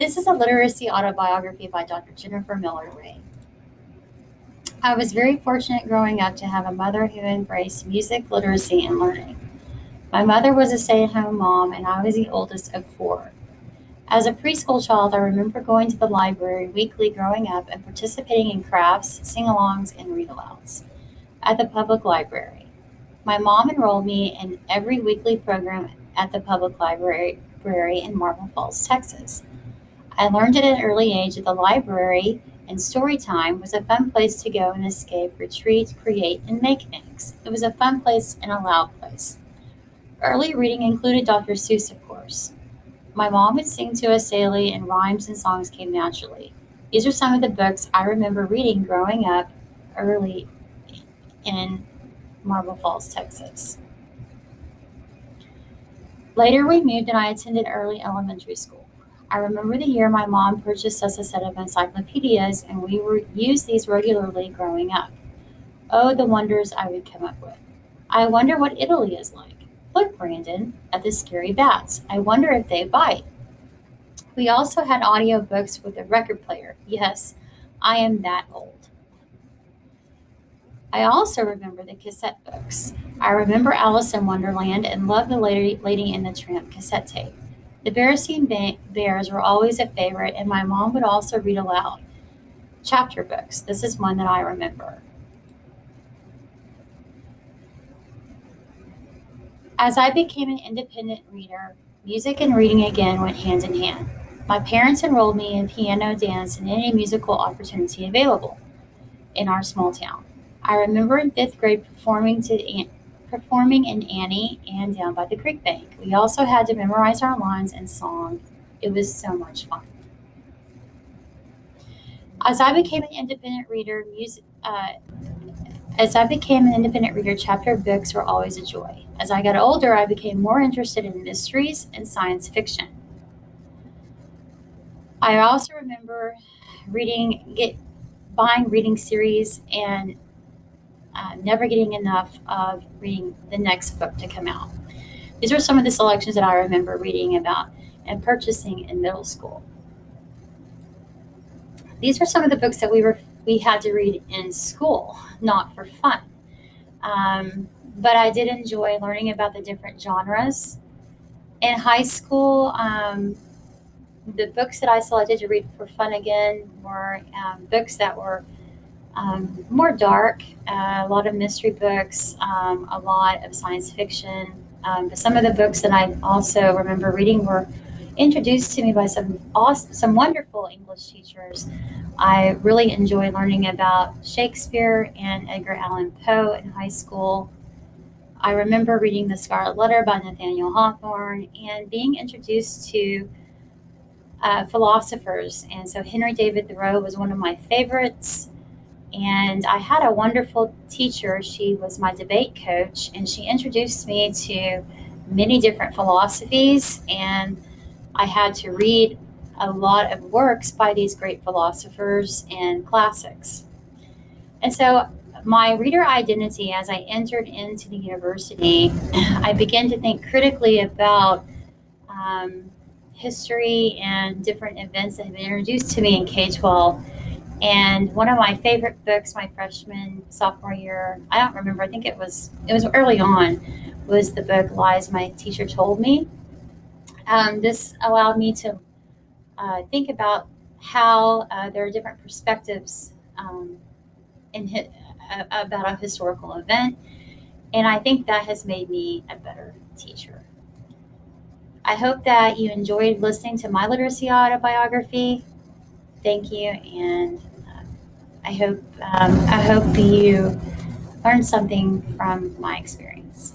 This is a literacy autobiography by Dr. Jennifer Miller Ray. I was very fortunate growing up to have a mother who embraced music, literacy, and learning. My mother was a stay at home mom, and I was the oldest of four. As a preschool child, I remember going to the library weekly growing up and participating in crafts, sing alongs, and read alouds at the public library. My mom enrolled me in every weekly program at the public library in Marble Falls, Texas. I learned at an early age that the library and story time was a fun place to go and escape, retreat, create, and make things. It was a fun place and a loud place. Early reading included Dr. Seuss, of course. My mom would sing to us daily, and rhymes and songs came naturally. These are some of the books I remember reading growing up early in Marble Falls, Texas. Later, we moved and I attended early elementary school. I remember the year my mom purchased us a set of encyclopedias, and we used these regularly growing up. Oh, the wonders I would come up with. I wonder what Italy is like. Look, Brandon, at the scary bats. I wonder if they bite. We also had audio books with a record player. Yes, I am that old. I also remember the cassette books. I remember Alice in Wonderland and loved the Lady and the Tramp cassette tape. The Berenstain Bears were always a favorite, and my mom would also read aloud. Chapter books. This is one that I remember. As I became an independent reader, music and reading again went hand in hand. My parents enrolled me in piano, dance, and any musical opportunity available in our small town. I remember in fifth grade performing in Annie and Down by the Creek Bank. We also had to memorize our lines and song. It was so much fun. As I became an independent reader, chapter books were always a joy. As I got older, I became more interested in mysteries and science fiction. I also remember buying reading series and never getting enough of reading the next book to come out. These are some of the selections that I remember reading about and purchasing in middle school. These are some of the books that we had to read in school, not for fun. But I did enjoy learning about the different genres. In high school, the books that I selected to read for fun again were books that were more dark, a lot of mystery books, a lot of science fiction. But some of the books that I also remember reading were introduced to me by some wonderful English teachers. I really enjoyed learning about Shakespeare and Edgar Allan Poe in high school. I remember reading The Scarlet Letter by Nathaniel Hawthorne and being introduced to philosophers. And so Henry David Thoreau was one of my favorites. And I had a wonderful teacher. She was my debate coach, and she introduced me to many different philosophies. And I had to read a lot of works by these great philosophers and classics. And so my reader identity, as I entered into the university, I began to think critically about history and different events that had been introduced to me in K-12. And one of my favorite books, my sophomore year, I don't remember, I think it was early on, was the book Lies My Teacher Told Me. This allowed me to think about how there are different perspectives about a historical event, and I think that has made me a better teacher. I hope that you enjoyed listening to my literacy autobiography. Thank you, and I hope you learned something from my experience.